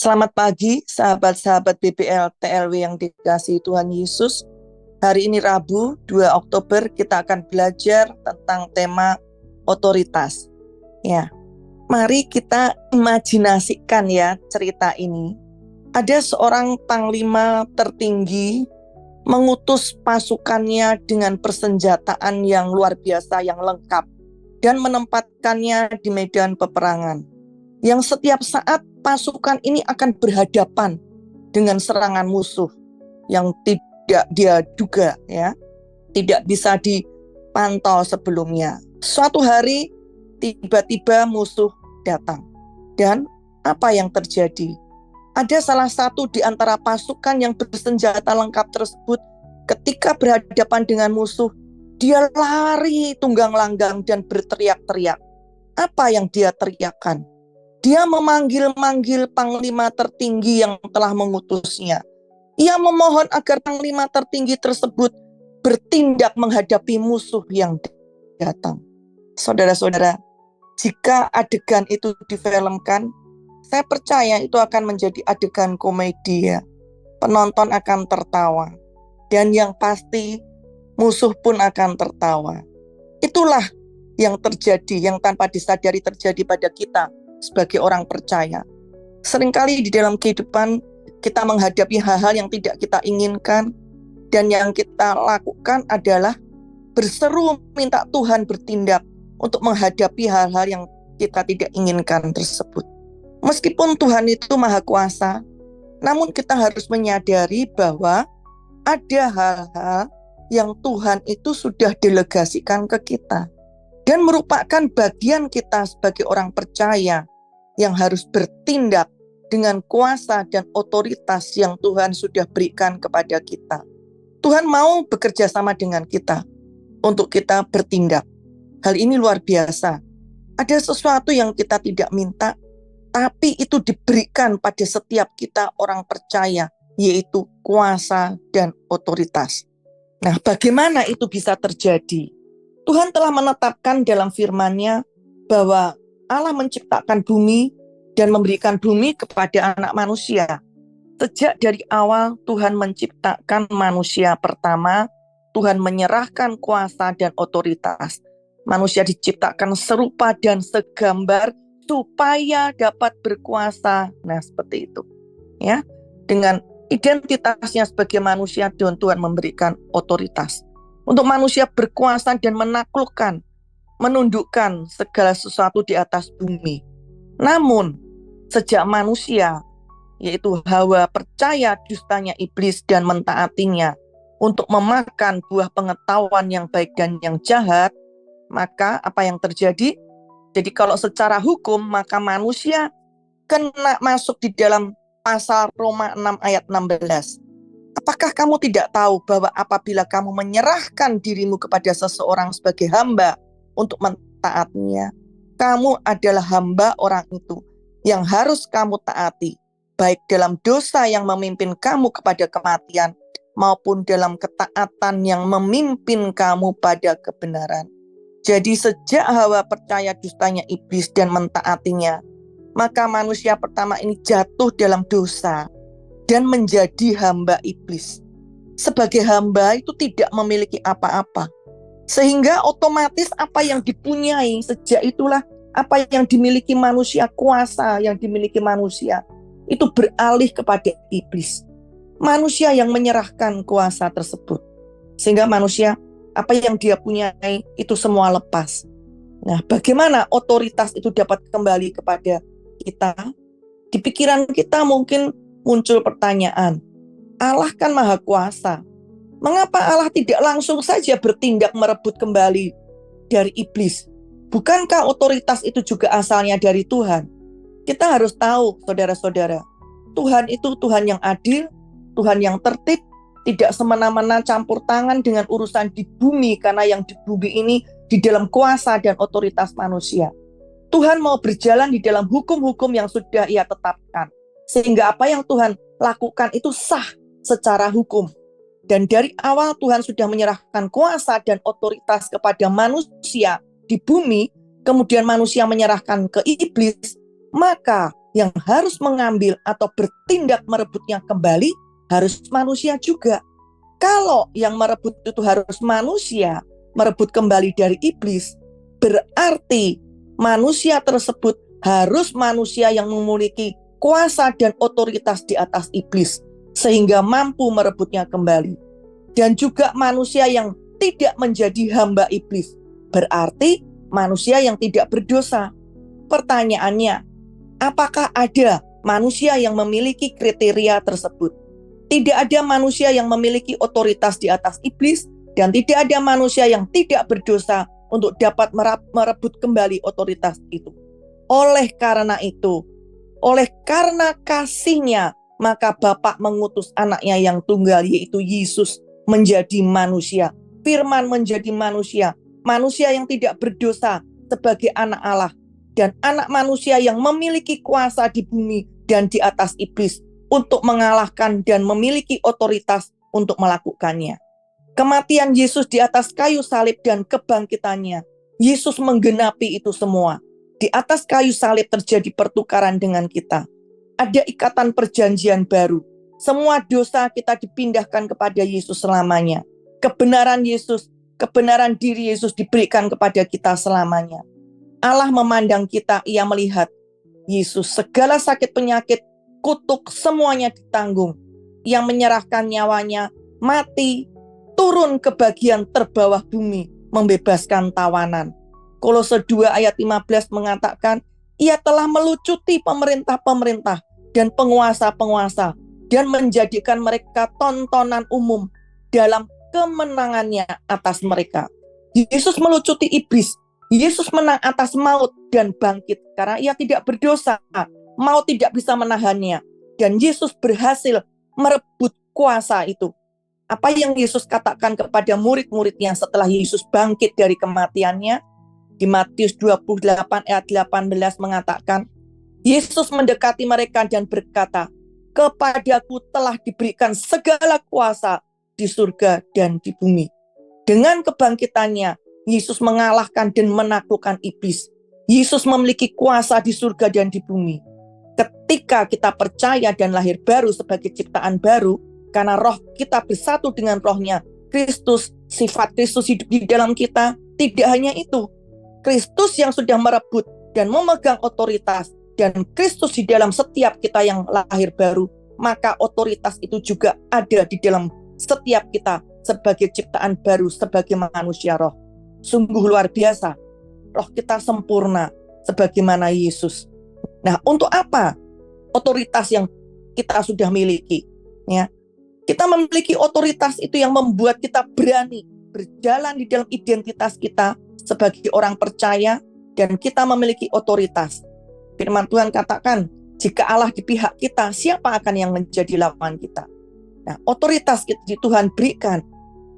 Selamat pagi, sahabat-sahabat BBL TLW yang dikasihi Tuhan Yesus. Hari ini Rabu, 2 Oktober, kita akan belajar tentang tema otoritas. Ya, mari kita imajinasikan ya cerita ini. Ada seorang panglima tertinggi mengutus pasukannya dengan persenjataan yang luar biasa, yang lengkap, dan menempatkannya di medan peperangan. Yang setiap saat pasukan ini akan berhadapan dengan serangan musuh yang tidak dia duga, ya, tidak bisa dipantau sebelumnya. Suatu hari tiba-tiba musuh datang, dan apa yang terjadi? Ada salah satu di antara pasukan yang bersenjata lengkap tersebut, ketika berhadapan dengan musuh, dia lari tunggang langgang dan berteriak-teriak. Apa yang dia teriakkan? Dia memanggil-manggil panglima tertinggi yang telah mengutusnya. Ia memohon agar panglima tertinggi tersebut bertindak menghadapi musuh yang datang. Saudara-saudara, jika adegan itu difilmkan, saya percaya itu akan menjadi adegan komedi ya. Penonton akan tertawa. Dan yang pasti musuh pun akan tertawa. Itulah yang terjadi, yang tanpa disadari terjadi pada kita sebagai orang percaya. Seringkali di dalam kehidupan kita menghadapi hal-hal yang tidak kita inginkan, dan yang kita lakukan adalah berseru minta Tuhan bertindak untuk menghadapi hal-hal yang kita tidak inginkan tersebut. Meskipun Tuhan itu maha kuasa, namun kita harus menyadari bahwa ada hal-hal yang Tuhan itu sudah delegasikan ke kita, dan merupakan bagian kita sebagai orang percaya yang harus bertindak dengan kuasa dan otoritas yang Tuhan sudah berikan kepada kita. Tuhan mau bekerja sama dengan kita untuk kita bertindak. Hal ini luar biasa. Ada sesuatu yang kita tidak minta, tapi itu diberikan pada setiap kita orang percaya, yaitu kuasa dan otoritas. Nah, bagaimana itu bisa terjadi? Tuhan telah menetapkan dalam firman-Nya bahwa Allah menciptakan bumi dan memberikan bumi kepada anak manusia. Sejak dari awal Tuhan menciptakan manusia pertama, Tuhan menyerahkan kuasa dan otoritas. Manusia diciptakan serupa dan segambar supaya dapat berkuasa. Nah, seperti itu. Ya, dengan identitasnya sebagai manusia, Tuhan memberikan otoritas untuk manusia berkuasa dan menaklukkan, menundukkan segala sesuatu di atas bumi. Namun, sejak manusia, yaitu Hawa, percaya dustanya iblis dan mentaatinya untuk memakan buah pengetahuan yang baik dan yang jahat, maka apa yang terjadi? Jadi kalau secara hukum, maka manusia kena masuk di dalam pasal Roma 6 ayat 16. Apakah kamu tidak tahu bahwa apabila kamu menyerahkan dirimu kepada seseorang sebagai hamba untuk mentaatinya, kamu adalah hamba orang itu yang harus kamu taati, baik dalam dosa yang memimpin kamu kepada kematian, maupun dalam ketaatan yang memimpin kamu pada kebenaran. Jadi sejak Hawa percaya dustanya iblis dan mentaatinya, maka manusia pertama ini jatuh dalam dosa dan menjadi hamba iblis. Sebagai hamba itu tidak memiliki apa-apa, sehingga otomatis apa yang dipunyai sejak itulah apa yang dimiliki manusia, kuasa yang dimiliki manusia itu beralih kepada iblis. Manusia yang menyerahkan kuasa tersebut, sehingga manusia apa yang dia punyai itu semua lepas. Nah, bagaimana otoritas itu dapat kembali kepada kita? Di pikiran kita mungkin muncul pertanyaan, Allah kan maha kuasa, mengapa Allah tidak langsung saja bertindak merebut kembali dari iblis? Bukankah otoritas itu juga asalnya dari Tuhan? Kita harus tahu, saudara-saudara, Tuhan itu Tuhan yang adil, Tuhan yang tertib, tidak semena-mena campur tangan dengan urusan di bumi, karena yang di bumi ini di dalam kuasa dan otoritas manusia. Tuhan mau berjalan di dalam hukum-hukum yang sudah Ia tetapkan, sehingga apa yang Tuhan lakukan itu sah secara hukum. Dan dari awal Tuhan sudah menyerahkan kuasa dan otoritas kepada manusia di bumi, kemudian manusia menyerahkan ke iblis, maka yang harus mengambil atau bertindak merebutnya kembali harus manusia juga. Kalau yang merebut itu harus manusia, merebut kembali dari iblis, berarti manusia tersebut harus manusia yang memiliki kuasa dan otoritas di atas iblis, sehingga mampu merebutnya kembali. Dan juga manusia yang tidak menjadi hamba iblis, berarti manusia yang tidak berdosa. Pertanyaannya, apakah ada manusia yang memiliki kriteria tersebut? Tidak ada manusia yang memiliki otoritas di atas iblis, dan tidak ada manusia yang tidak berdosa untuk dapat merebut kembali otoritas itu. Oleh karena itu, oleh karena kasih-Nya, maka Bapa mengutus anaknya yang tunggal, yaitu Yesus, menjadi manusia. Firman menjadi manusia, manusia yang tidak berdosa sebagai anak Allah, dan anak manusia yang memiliki kuasa di bumi dan di atas iblis untuk mengalahkan dan memiliki otoritas untuk melakukannya. Kematian Yesus di atas kayu salib dan kebangkitannya, Yesus menggenapi itu semua. Di atas kayu salib terjadi pertukaran dengan kita. Ada ikatan perjanjian baru. Semua dosa kita dipindahkan kepada Yesus selamanya. Kebenaran Yesus, kebenaran diri Yesus diberikan kepada kita selamanya. Allah memandang kita, Ia melihat Yesus, segala sakit penyakit, kutuk, semuanya ditanggung. Yang menyerahkan nyawanya, mati, turun ke bagian terbawah bumi, membebaskan tawanan. Kolose 2 ayat 15 mengatakan, Ia telah melucuti pemerintah-pemerintah dan penguasa-penguasa, dan menjadikan mereka tontonan umum dalam kemenangannya atas mereka. Yesus melucuti iblis. Yesus menang atas maut dan bangkit karena Ia tidak berdosa. Maut tidak bisa menahannya. Dan Yesus berhasil merebut kuasa itu. Apa yang Yesus katakan kepada murid-muridnya setelah Yesus bangkit dari kematiannya? Di Matius 28 ayat 18 mengatakan, Yesus mendekati mereka dan berkata, Kepadaku telah diberikan segala kuasa di surga dan di bumi. Dengan kebangkitannya, Yesus mengalahkan dan menaklukkan iblis. Yesus memiliki kuasa di surga dan di bumi. Ketika kita percaya dan lahir baru sebagai ciptaan baru, karena roh kita bersatu dengan rohnya, Kristus, sifat Kristus hidup di dalam kita. Tidak hanya itu, Kristus yang sudah merebut dan memegang otoritas, dan Kristus di dalam setiap kita yang lahir baru, maka otoritas itu juga ada di dalam setiap kita sebagai ciptaan baru, sebagai manusia roh. Sungguh luar biasa, roh kita sempurna sebagaimana Yesus. Nah, untuk apa otoritas yang kita sudah miliki? Ya, kita memiliki otoritas itu yang membuat kita berani berjalan di dalam identitas kita sebagai orang percaya, dan kita memiliki otoritas. Firman Tuhan katakan, jika Allah di pihak kita, siapa akan yang menjadi lawan kita? Nah, otoritas kita Tuhan berikan.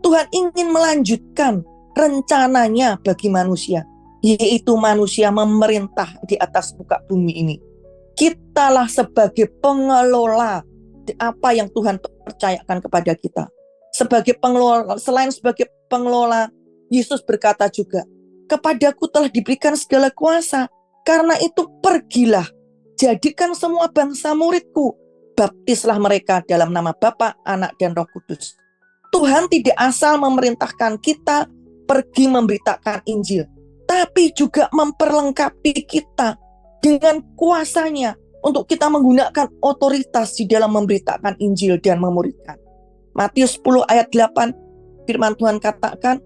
Tuhan ingin melanjutkan rencananya bagi manusia, yaitu manusia memerintah di atas muka bumi ini. Kitalah sebagai pengelola apa yang Tuhan percayakan kepada kita. Sebagai pengelola, selain sebagai pengelola, Yesus berkata juga, Kepadaku telah diberikan segala kuasa, karena itu pergilah, jadikan semua bangsa muridku, baptislah mereka dalam nama Bapa, Anak, dan Roh Kudus. Tuhan tidak asal memerintahkan kita pergi memberitakan Injil, tapi juga memperlengkapi kita dengan kuasanya untuk kita menggunakan otoritas di dalam memberitakan Injil dan memuridkan. Matius 10 ayat 8, firman Tuhan katakan,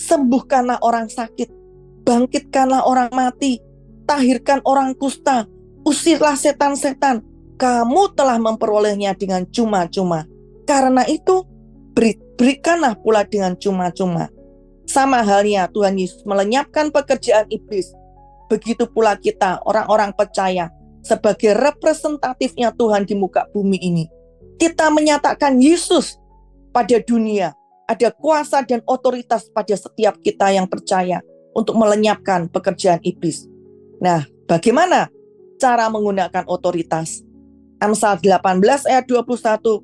sembuhkanlah orang sakit, bangkitkanlah orang mati, tahirkan orang kusta, usirlah setan-setan, kamu telah memperolehnya dengan cuma-cuma. Karena itu, berikanlah pula dengan cuma-cuma. Sama halnya Tuhan Yesus melenyapkan pekerjaan iblis, begitu pula kita orang-orang percaya sebagai representatifnya Tuhan di muka bumi ini. Kita menyatakan Yesus pada dunia, ada kuasa dan otoritas pada setiap kita yang percaya untuk melenyapkan pekerjaan iblis. Nah, bagaimana cara menggunakan otoritas? Amsal 18 ayat 21,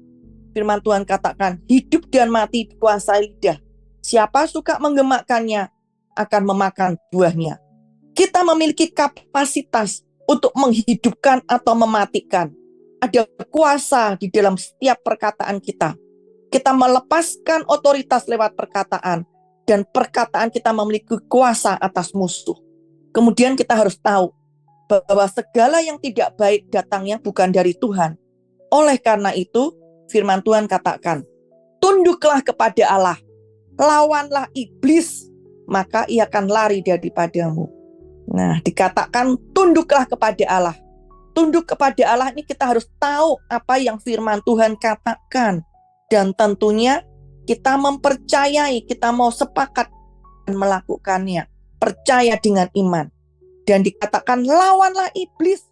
firman Tuhan katakan, hidup dan mati dikuasai lidah. Siapa suka menggemakkannya akan memakan buahnya. Kita memiliki kapasitas untuk menghidupkan atau mematikan. Ada kuasa di dalam setiap perkataan kita. Kita melepaskan otoritas lewat perkataan, dan perkataan kita memiliki kuasa atas musuh. Kemudian kita harus tahu bahwa segala yang tidak baik datangnya bukan dari Tuhan. Oleh karena itu, firman Tuhan katakan, tunduklah kepada Allah, lawanlah iblis, maka ia akan lari daripadamu. Nah, dikatakan tunduklah kepada Allah. Tunduk kepada Allah ini kita harus tahu apa yang firman Tuhan katakan. Dan tentunya kita mempercayai, kita mau sepakat melakukannya. Percaya dengan iman. Dan dikatakan lawanlah iblis.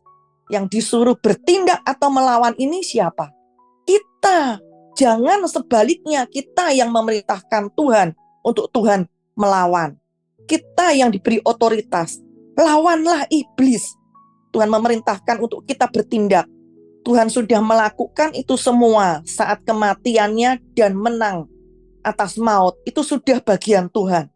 Yang disuruh bertindak atau melawan ini siapa? Kita. Jangan sebaliknya kita yang memerintahkan Tuhan untuk Tuhan melawan. Kita yang diberi otoritas. Lawanlah iblis. Tuhan memerintahkan untuk kita bertindak. Tuhan sudah melakukan itu semua saat kematiannya dan menang atas maut. Itu sudah bagian Tuhan.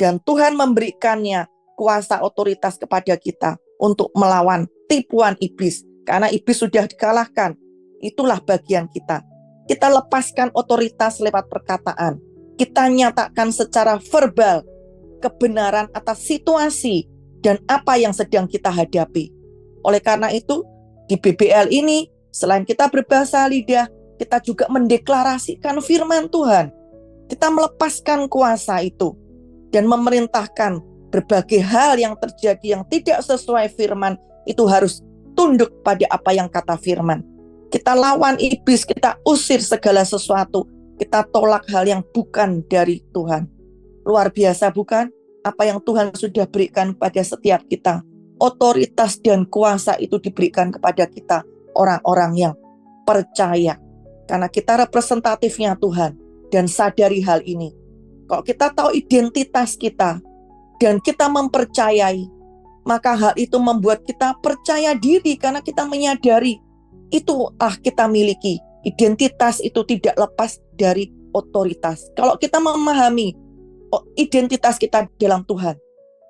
Dan Tuhan memberikannya kuasa otoritas kepada kita untuk melawan tipuan iblis. Karena iblis sudah dikalahkan. Itulah bagian kita. Kita lepaskan otoritas lewat perkataan. Kita nyatakan secara verbal kebenaran atas situasi dan apa yang sedang kita hadapi. Oleh karena itu, di BBL ini, selain kita berbahasa lidah, kita juga mendeklarasikan firman Tuhan. Kita melepaskan kuasa itu dan memerintahkan berbagai hal yang terjadi yang tidak sesuai firman itu harus tunduk pada apa yang kata firman. Kita lawan iblis, kita usir segala sesuatu, kita tolak hal yang bukan dari Tuhan. Luar biasa bukan? Apa yang Tuhan sudah berikan kepada setiap kita. Otoritas dan kuasa itu diberikan kepada kita, orang-orang yang percaya. Karena kita representatifnya Tuhan dan sadari hal ini. Kalau kita tahu identitas kita dan kita mempercayai, maka hal itu membuat kita percaya diri karena kita menyadari itulah kita miliki. Identitas itu tidak lepas dari otoritas. Kalau kita memahami identitas kita dalam Tuhan,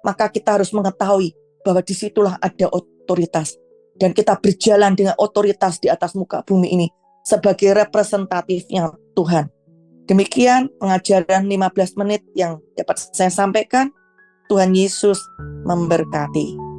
maka kita harus mengetahui bahwa disitulah ada otoritas. Dan kita berjalan dengan otoritas di atas muka bumi ini sebagai representatifnya Tuhan. Demikian pengajaran 15 menit yang dapat saya sampaikan. Tuhan Yesus memberkati.